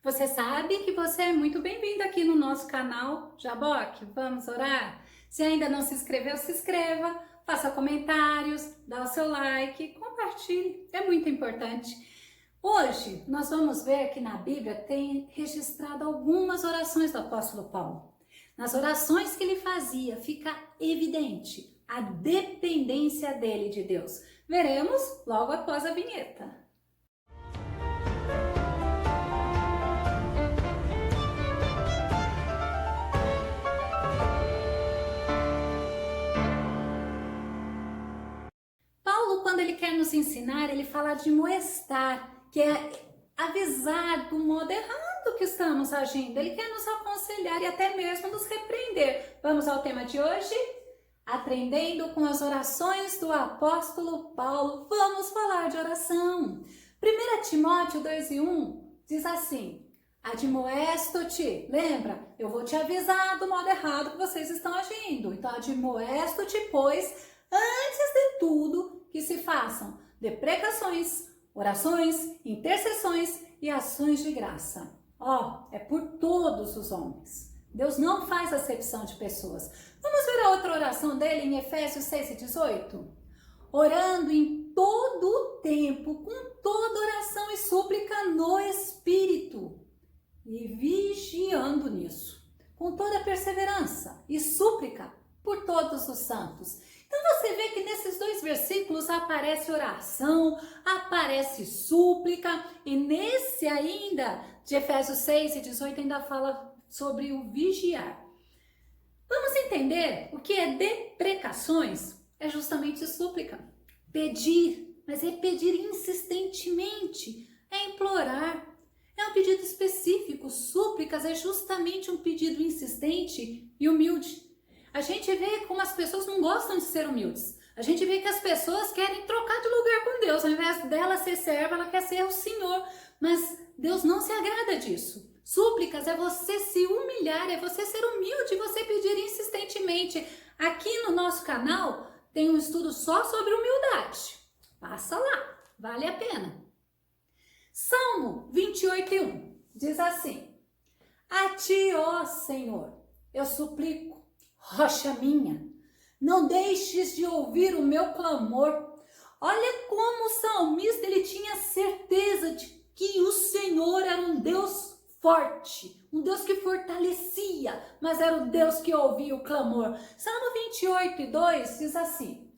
Você sabe que você é muito bem-vindo aqui no nosso canal Jaboque. Vamos orar? Se ainda não se inscreveu, se inscreva, faça comentários, dá o seu like, compartilhe, é muito importante. Hoje nós vamos ver que na Bíblia tem registrado algumas orações do apóstolo Paulo. Nas orações que ele fazia, fica evidente a dependência dele de Deus. Veremos logo após a vinheta. Paulo, quando ele quer nos ensinar, ele fala de moestar, que é avisar do modo errado que estamos agindo. Ele quer nos aconselhar e até mesmo nos repreender. Vamos ao tema de hoje? Aprendendo com as orações do apóstolo Paulo. Vamos falar de oração. 1 Timóteo 2:1 diz assim: admoesto-te, lembra? Eu vou te avisar do modo errado que vocês estão agindo. Então, admoesto-te, pois, antes de tudo, que se façam deprecações, orações, intercessões e ações de graça. É por todos os homens. Deus não faz acepção de pessoas. Vamos ver a outra oração dele em Efésios 6:18? Orando em todo o tempo, com toda oração e súplica no Espírito, e vigiando nisso, com toda perseverança e súplica por todos os santos. Então você vê que nesses dois versículos aparece oração, aparece súplica, e nesse ainda de Efésios 6:18 ainda fala sobre o vigiar. Vamos entender o que é deprecações? É justamente súplica, pedir, mas é pedir insistentemente, é implorar, é um pedido específico. Súplicas é justamente um pedido insistente e humilde. A gente vê como as pessoas não gostam de ser humildes. A gente vê que as pessoas querem trocar de lugar com Deus. Ao invés dela ser serva, ela quer ser o Senhor. Mas Deus não se agrada disso. Súplicas é você se humilhar, é você ser humilde, você pedir insistentemente. Aqui no nosso canal tem um estudo só sobre humildade. Passa lá, vale a pena. Salmo 28:1 diz assim: a ti, ó Senhor, eu suplico, rocha minha, não deixes de ouvir o meu clamor. Olha como o salmista ele tinha certeza de que o Senhor era um Deus forte, um Deus que fortalecia, mas era o Deus que ouvia o clamor. Salmo 28:2 diz assim: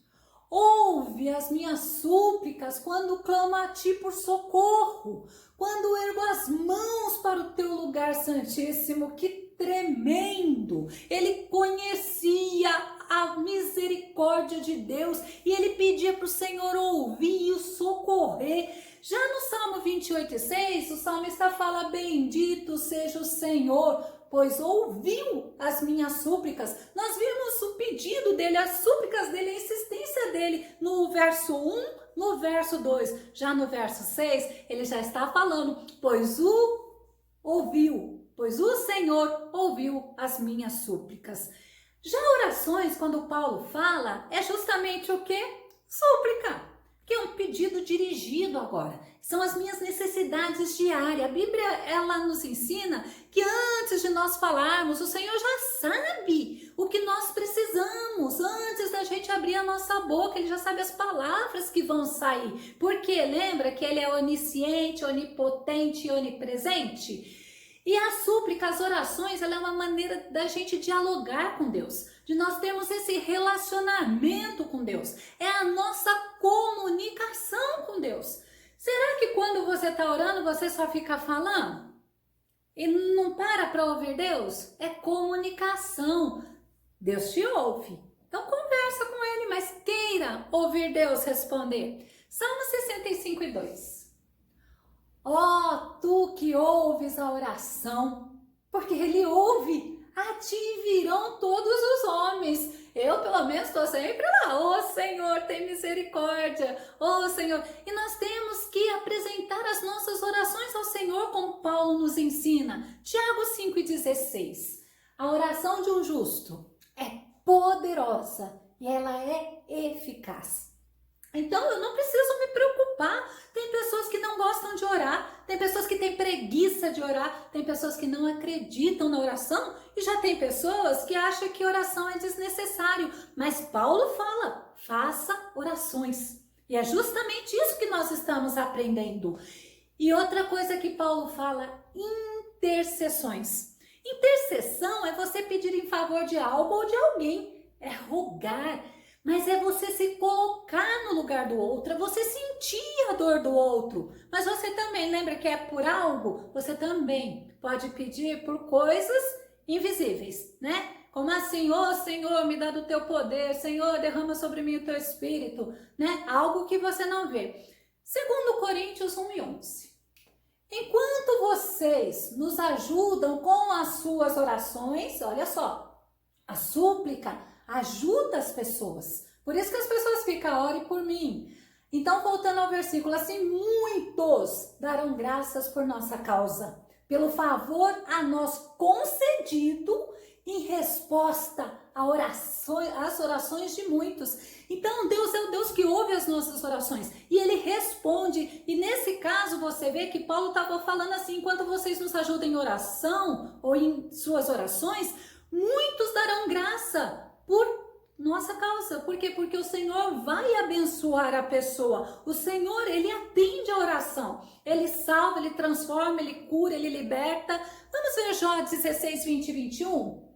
ouve as minhas súplicas quando clamo a ti por socorro, quando ergo as mãos para o teu lugar santíssimo. Que tremendo! Ele conhecia a misericórdia de Deus e ele pedia para o Senhor ouvir e o socorrer. Já no Salmo 28:6, o salmista fala: bendito seja o Senhor, pois ouviu as minhas súplicas. Nós vimos o pedido dele, as súplicas dele, a insistência dele no verso 1, no verso 2. Já no verso 6, ele já está falando: pois o Senhor ouviu as minhas súplicas. Já orações, quando Paulo fala, é justamente o quê? Súplica, que é um pedido dirigido agora. São as minhas necessidades diárias. A Bíblia, ela nos ensina que antes de nós falarmos, o Senhor já sabe o que nós precisamos. Antes da gente abrir a nossa boca, Ele já sabe as palavras que vão sair. Porque lembra que Ele é onisciente, onipotente e onipresente? E a súplica, as orações, ela é uma maneira da gente dialogar com Deus, de nós termos esse relacionamento com Deus. É a nossa comunicação com Deus. Será que quando você está orando, você só fica falando? E não para ouvir Deus? É comunicação. Deus te ouve. Então conversa com Ele, mas queira ouvir Deus responder. Salmo 65:2. Tu que ouves a oração, porque Ele ouve, a ti virão todos os homens. Eu, pelo menos, estou sempre lá: Senhor, tem misericórdia, Senhor. E nós temos que apresentar as nossas orações ao Senhor, como Paulo nos ensina. Tiago 5:16. A oração de um justo é poderosa e ela é eficaz. Então, eu não preciso me preocupar preocupar. Tem pessoas que não gostam de orar, tem pessoas que têm preguiça de orar, tem pessoas que não acreditam na oração e já tem pessoas que acham que oração é desnecessário. Mas Paulo fala, faça orações. E é justamente isso que nós estamos aprendendo. E outra coisa que Paulo fala, intercessões. Intercessão é você pedir em favor de algo ou de alguém, é rogar. Mas é você se colocar no lugar do outro, é você sentir a dor do outro. Mas você também, lembra que é por algo? Você também pode pedir por coisas invisíveis, né? Como assim, ô Senhor, me dá do teu poder, Senhor, derrama sobre mim o teu espírito, né? Algo que você não vê. 2 Coríntios 1:11. Enquanto vocês nos ajudam com as suas orações, olha só, a súplica ajuda as pessoas. Por isso que as pessoas ficam, ore por mim. Então, voltando ao versículo, assim, muitos darão graças por nossa causa, pelo favor a nós concedido em resposta às orações de muitos. Então, Deus é o Deus que ouve as nossas orações e Ele responde. E nesse caso, você vê que Paulo estava falando assim, enquanto vocês nos ajudam em oração ou em suas orações, muitos darão graça por nossa causa. Por quê? Porque o Senhor vai abençoar a pessoa. O Senhor, Ele atende a oração. Ele salva, Ele transforma, Ele cura, Ele liberta. Vamos ver Jó 16, 20 e 21?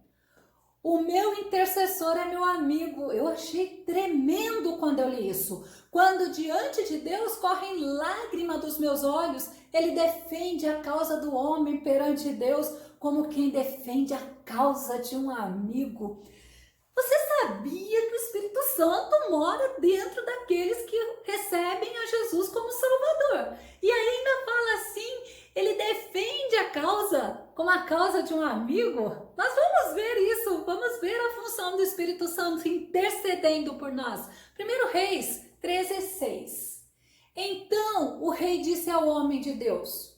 O meu intercessor é meu amigo. Eu achei tremendo quando eu li isso. Quando diante de Deus correm lágrimas dos meus olhos, Ele defende a causa do homem perante Deus como quem defende a causa de um amigo. Você sabia que o Espírito Santo mora dentro daqueles que recebem a Jesus como Salvador? E ainda fala assim, Ele defende a causa como a causa de um amigo? Nós vamos ver isso, vamos ver a função do Espírito Santo intercedendo por nós. 1 Reis 13:6. Então o rei disse ao homem de Deus,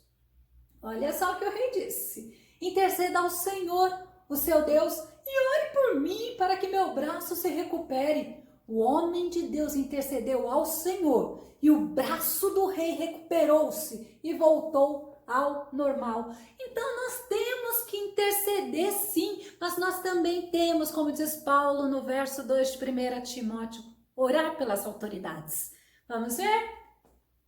olha só o que o rei disse, interceda ao Senhor, o seu Deus, e ore por mim para que meu braço se recupere. O homem de Deus intercedeu ao Senhor e o braço do rei recuperou-se e voltou ao normal. Então nós temos que interceder sim, mas nós também temos, como diz Paulo no verso 2 de 1 Timóteo, orar pelas autoridades. Vamos ver?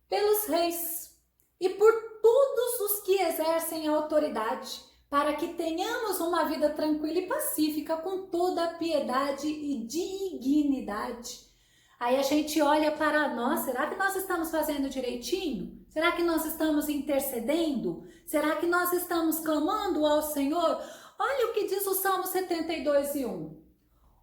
Pelos reis e por todos os que exercem a autoridade, para que tenhamos uma vida tranquila e pacífica, com toda a piedade e dignidade. Aí a gente olha para nós, será que nós estamos fazendo direitinho? Será que nós estamos intercedendo? Será que nós estamos clamando ao Senhor? Olha o que diz o Salmo 72:1.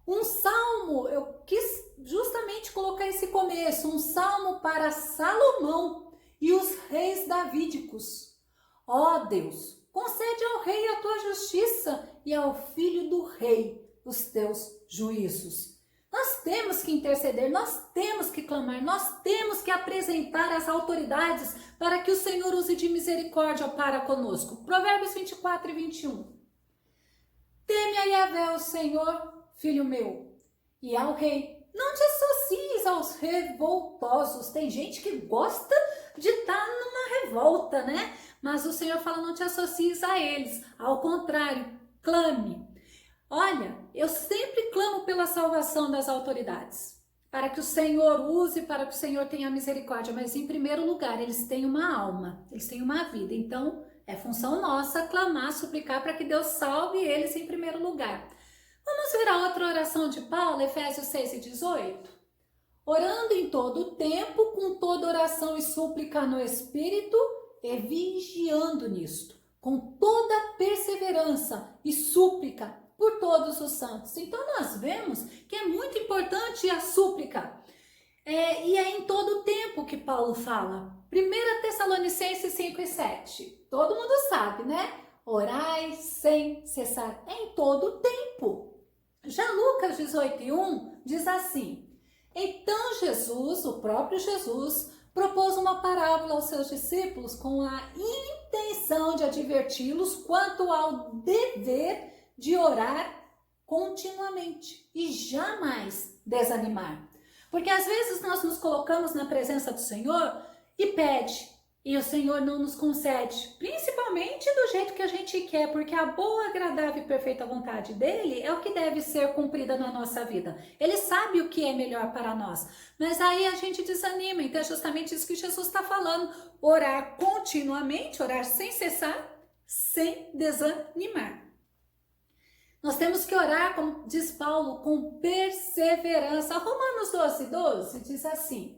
Um salmo, eu quis justamente colocar esse começo, um salmo para Salomão e os reis davídicos. Ó Deus, concede ao rei a tua justiça e ao filho do rei os teus juízos. Nós temos que interceder, nós temos que clamar, nós temos que apresentar as autoridades para que o Senhor use de misericórdia para conosco. Provérbios 24:21. Teme a Yahvé, o Senhor, filho meu, e ao rei. Não te associes aos revoltosos. Tem gente que gosta de estar numa revolta, né? Mas o Senhor fala, não te associes a eles. Ao contrário, clame. Olha, eu sempre clamo pela salvação das autoridades, para que o Senhor use, para que o Senhor tenha misericórdia. Mas em primeiro lugar, eles têm uma alma, eles têm uma vida. Então, é função nossa clamar, suplicar para que Deus salve eles em primeiro lugar. Vamos ver a outra oração de Paulo, Efésios 6:18? Orando em todo o tempo, com toda oração e súplica no Espírito, e vigiando nisto, com toda perseverança e súplica por todos os santos. Então nós vemos que é muito importante a súplica. E é em todo o tempo que Paulo fala. 1 Tessalonicenses 5:7. Todo mundo sabe, né? Orai sem cessar. É em todo o tempo. Já Lucas 18:1 diz assim: então Jesus, o próprio Jesus, propôs uma parábola aos seus discípulos com a intenção de adverti-los quanto ao dever de orar continuamente e jamais desanimar. Porque às vezes nós nos colocamos na presença do Senhor e pede, e o Senhor não nos concede, principalmente do jeito que a gente quer, porque a boa, agradável e perfeita vontade dele é o que deve ser cumprida na nossa vida. Ele sabe o que é melhor para nós, mas aí a gente desanima. Então é justamente isso que Jesus está falando: orar continuamente, orar sem cessar, sem desanimar. Nós temos que orar, como diz Paulo, com perseverança. Romanos 12:12 diz assim: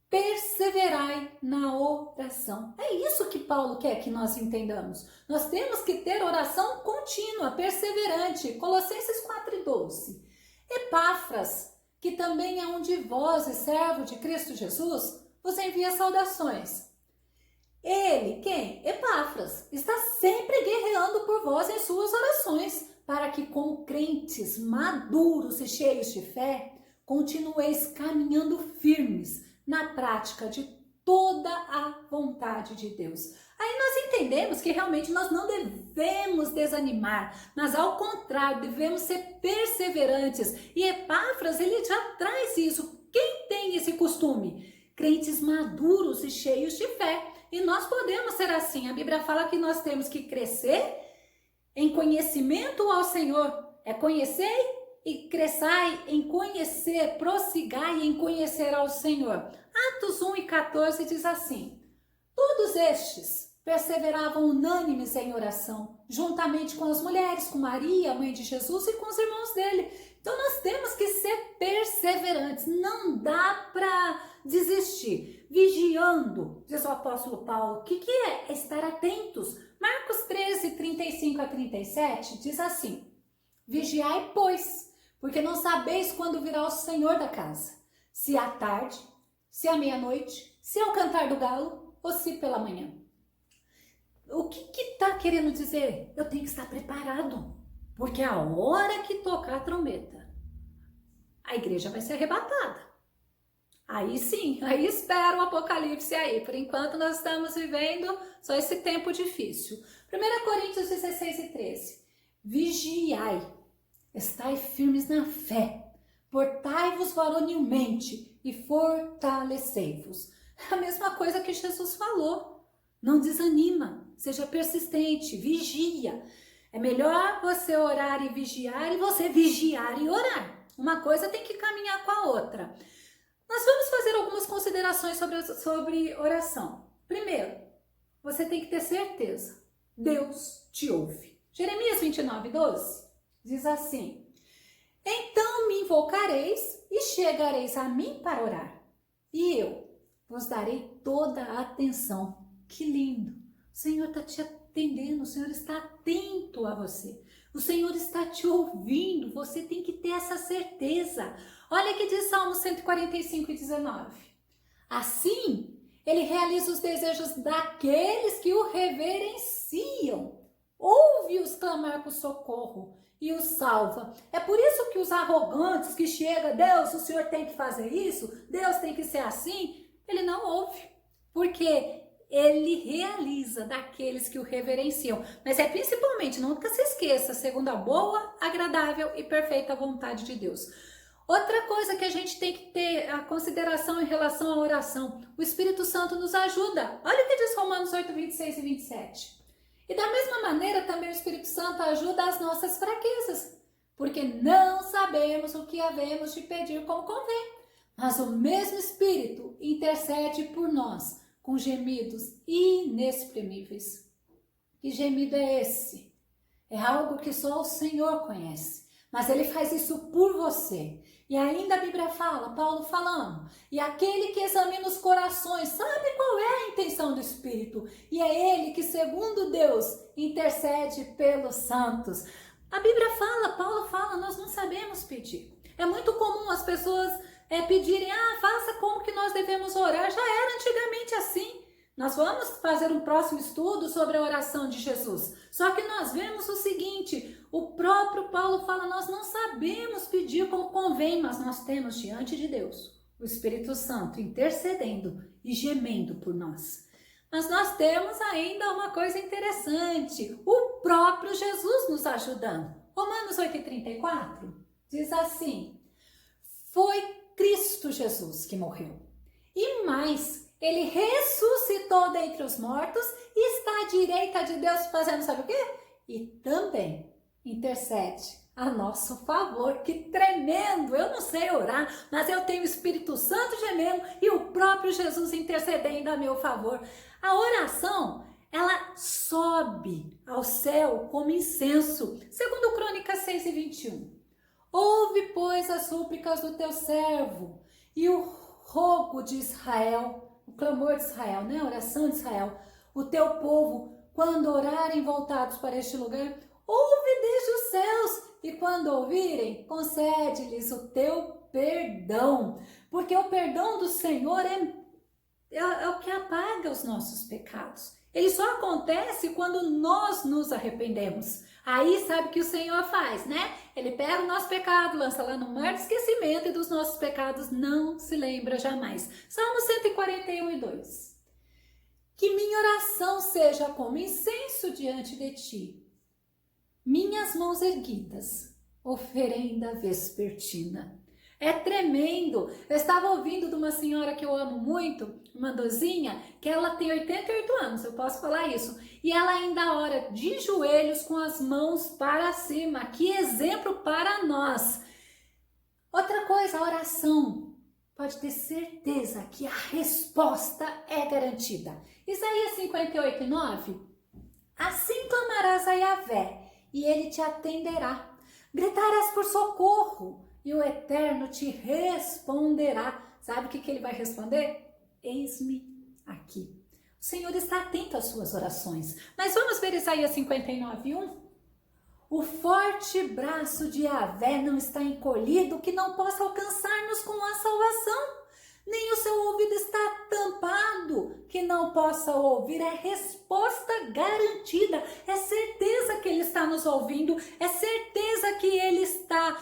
perseverai na oração. É isso que Paulo quer que nós entendamos. Nós temos que ter oração contínua, perseverante. Colossenses 4:12. Epáfras, que também é um de vós e servo de Cristo Jesus, vos envia saudações. Ele, quem? Epáfras, está sempre guerreando por vós em suas orações, para que, como crentes maduros e cheios de fé, continueis caminhando firmes na prática de toda a vontade de Deus. Aí nós entendemos que realmente nós não devemos desanimar, mas ao contrário, devemos ser perseverantes. E Epáfras, ele já traz isso. Quem tem esse costume? Crentes maduros e cheios de fé. E nós podemos ser assim. A Bíblia fala que nós temos que crescer em conhecimento ao Senhor. É conhecer e cresçai em conhecer, prossigai em conhecer ao Senhor. Atos 1:14 diz assim: todos estes perseveravam unânimes em oração, juntamente com as mulheres, com Maria, mãe de Jesus, e com os irmãos dele. Então nós temos que ser perseverantes, não dá para desistir. Vigiando, diz o apóstolo Paulo. O que é? É estar atentos. Marcos 13:35-37 diz assim: vigiai, pois, porque não sabeis quando virá o Senhor da casa, se à tarde, se à meia-noite, se ao cantar do galo, ou se pela manhã. O que está querendo dizer? Eu tenho que estar preparado, porque a hora que tocar a trombeta, a igreja vai ser arrebatada. Aí sim, aí espera o apocalipse aí. Por enquanto nós estamos vivendo só esse tempo difícil. 1 Coríntios 16:13. Vigiai, estai firmes na fé, portai-vos varonilmente e fortalecei-vos. É a mesma coisa que Jesus falou. Não desanima, seja persistente, vigia. É melhor você orar e você vigiar e orar. Uma coisa tem que caminhar com a outra. Nós vamos fazer algumas considerações sobre oração. Primeiro, você tem que ter certeza. Deus te ouve. Jeremias 29:12 diz assim: então me invocareis e chegareis a mim para orar, e eu vos darei toda a atenção. Que lindo! O Senhor está te atendendo, o Senhor está atento a você. O Senhor está te ouvindo, você tem que ter essa certeza. Olha que diz Salmo 145:19. Assim, ele realiza os desejos daqueles que o reverenciam. Ouve-os clamar por socorro e os salva. É por isso que os arrogantes que chegam, Deus, o Senhor tem que fazer isso, Deus tem que ser assim, ele não ouve. Porque ele realiza daqueles que o reverenciam. Mas é principalmente, nunca se esqueça, segundo a boa, agradável e perfeita vontade de Deus. Outra coisa que a gente tem que ter a consideração em relação à oração: o Espírito Santo nos ajuda. Olha o que diz Romanos 8:26-27. E da mesma maneira também o Espírito Santo ajuda as nossas fraquezas, porque não sabemos o que havemos de pedir como convém, mas o mesmo Espírito intercede por nós com gemidos inexprimíveis. Que gemido é esse? É algo que só o Senhor conhece, mas Ele faz isso por você. E ainda a Bíblia fala, Paulo falando, e aquele que examina os corações sabe qual é a intenção do Espírito, e é Ele que, segundo Deus, intercede pelos santos. A Bíblia fala, Paulo fala, nós não sabemos pedir. É muito comum as pessoas pedirem, faça como que nós devemos orar. Já era antigamente assim. Nós vamos fazer um próximo estudo sobre a oração de Jesus. Só que nós vemos o seguinte, o próprio Paulo fala, nós não sabemos pedir como convém, mas nós temos diante de Deus o Espírito Santo intercedendo e gemendo por nós. Mas nós temos ainda uma coisa interessante, o próprio Jesus nos ajudando. Romanos 8:34 diz assim: foi Cristo Jesus que morreu. E mais, Ele ressuscitou dentre os mortos e está à direita de Deus fazendo sabe o quê? E também intercede a nosso favor. Que tremendo! Eu não sei orar, mas eu tenho o Espírito Santo gemendo e o próprio Jesus intercedendo a meu favor. A oração, ela sobe ao céu como incenso. Segundo Crônicas 6:21. Ouve, pois, as súplicas do teu servo e o rogo de Israel, o clamor de Israel, né? A oração de Israel. O teu povo, quando orarem voltados para este lugar, ouve desde os céus, e quando ouvirem, concede-lhes o teu perdão. Porque o perdão do Senhor é o que apaga os nossos pecados. Ele só acontece quando nós nos arrependemos. Aí sabe o que o Senhor faz, né? Ele pega o nosso pecado, lança lá no mar do esquecimento e dos nossos pecados não se lembra jamais. Salmo 141:2. Que minha oração seja como incenso diante de ti, minhas mãos erguidas, oferenda vespertina. É tremendo. Eu estava ouvindo de uma senhora que eu amo muito, uma dozinha, que ela tem 88 anos, eu posso falar isso. E ela ainda ora de joelhos com as mãos para cima. Que exemplo para nós. Outra coisa, a oração. Pode ter certeza que a resposta é garantida. Isaías 58:9. Assim clamarás a Yahvé, e ele te atenderá. Gritarás por socorro, e o Eterno te responderá. Sabe o que ele vai responder? Eis-me aqui. O Senhor está atento às suas orações. Mas vamos ver Isaías 59:1. O forte braço de Yahvé não está encolhido, que não possa alcançar-nos com a salvação. Nem o seu ouvido está tampado, que não possa ouvir. É resposta garantida. É certeza que ele está nos ouvindo. É certeza que ele está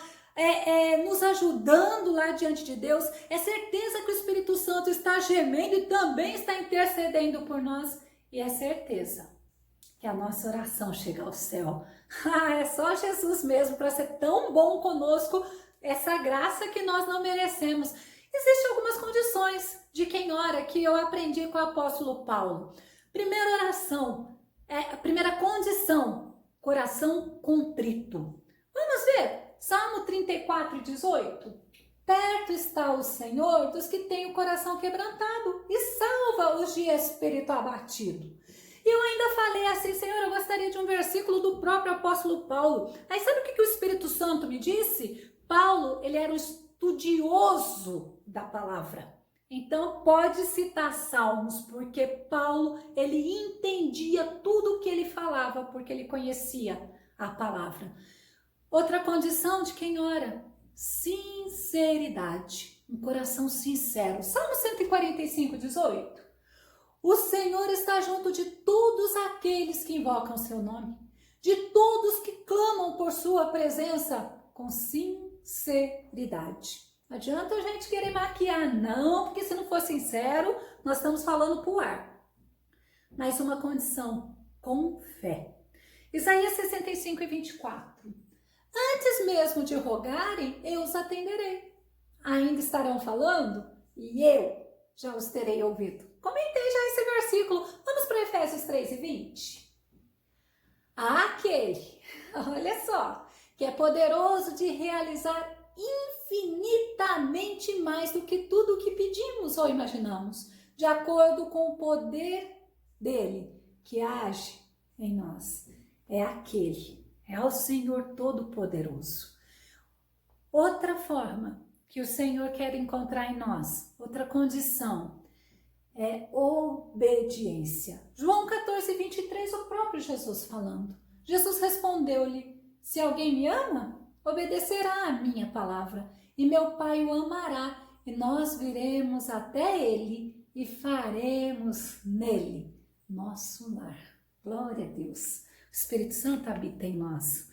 nos ajudando lá diante de Deus. É certeza que o Espírito Santo está gemendo e também está intercedendo por nós. E é certeza que a nossa oração chega ao céu. É só Jesus mesmo para ser tão bom conosco, essa graça que nós não merecemos. Existem algumas condições de quem ora que eu aprendi com o apóstolo Paulo. Primeira oração, a primeira condição, coração contrito. Vamos ver Salmo 34:18. Perto está o Senhor dos que têm o coração quebrantado e salva-os de espírito abatido. E eu ainda falei assim, Senhor, eu gostaria de um versículo do próprio apóstolo Paulo. Aí sabe o que o Espírito Santo me disse? Paulo, ele era um estudioso da palavra. Então pode citar Salmos, porque Paulo, ele entendia tudo o que ele falava, porque ele conhecia a palavra. Outra condição de quem ora, sinceridade, um coração sincero. Salmo 145:18. O Senhor está junto de todos aqueles que invocam seu nome, de todos que clamam por sua presença com sinceridade. Não adianta a gente querer maquiar, não, porque se não for sincero, nós estamos falando pro ar. Mais uma condição, com fé. Isaías 65:24. Antes mesmo de rogarem, eu os atenderei. Ainda estarão falando e eu já os terei ouvido. Comentei já esse versículo. Vamos para Efésios 3:20. Aquele, olha só, que é poderoso de realizar infinitamente mais do que tudo o que pedimos ou imaginamos, de acordo com o poder dele que age em nós. É aquele, é o Senhor Todo-Poderoso. Outra forma que o Senhor quer encontrar em nós, outra condição, é obediência. João 14:23, o próprio Jesus falando. Jesus respondeu-lhe, se alguém me ama, obedecerá a minha palavra, e meu Pai o amará, e nós viremos até ele e faremos nele nosso lar. Glória a Deus. O Espírito Santo habita em nós.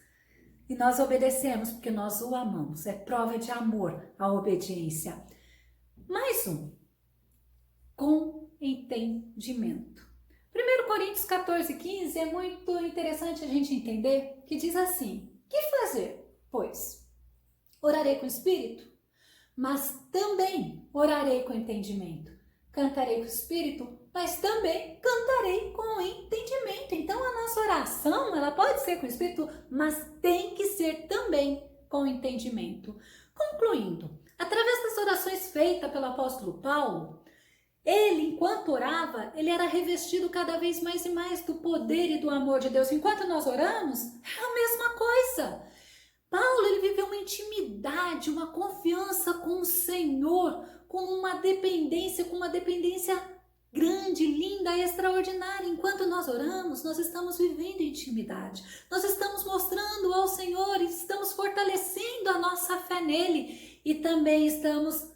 E nós obedecemos porque nós o amamos. É prova de amor a obediência. Mais um. Com entendimento. 1 Coríntios 14:15 é muito interessante a gente entender, que diz assim, que fazer? Pois, orarei com o Espírito, mas também orarei com entendimento. cantarei com o Espírito, mas também cantarei com o entendimento. Então a nossa oração, ela pode ser com o Espírito, mas tem que ser também com o entendimento. Concluindo, através das orações feitas pelo apóstolo Paulo, ele, enquanto orava, ele era revestido cada vez mais e mais do poder e do amor de Deus. Enquanto nós oramos, é a mesma coisa. Paulo, ele viveu uma intimidade, uma confiança com o Senhor, com uma dependência grande, linda, extraordinária. Enquanto nós oramos, nós estamos vivendo intimidade. Nós estamos mostrando ao Senhor, estamos fortalecendo a nossa fé nele e também estamos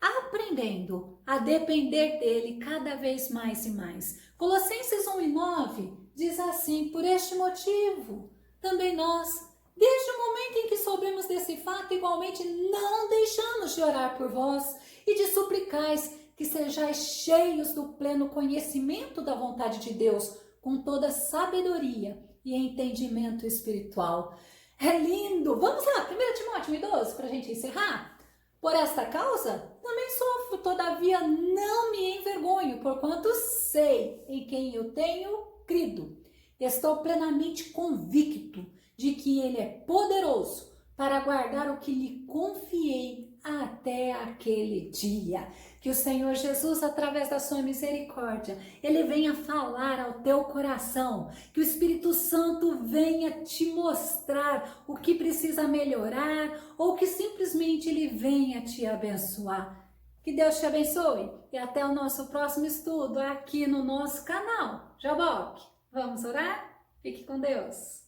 aprendendo a depender dele cada vez mais e mais. Colossenses 1:9 diz assim: por este motivo, também nós, desde o momento em que soubemos desse fato, igualmente não deixamos de orar por vós e de suplicais que sejais cheios do pleno conhecimento da vontade de Deus, com toda sabedoria e entendimento espiritual. É lindo! Vamos lá, 1 Timóteo 1:12, para a gente encerrar. Por esta causa, também sofro, todavia não me envergonho, porquanto sei em quem eu tenho crido. Estou plenamente convicto de que ele é poderoso para guardar o que lhe confiei até aquele dia. Que o Senhor Jesus, através da sua misericórdia, ele venha falar ao teu coração, que o Espírito Santo venha te mostrar o que precisa melhorar ou que simplesmente ele venha te abençoar. Que Deus te abençoe e até o nosso próximo estudo aqui no nosso canal Jaboque. Vamos orar? Fique com Deus.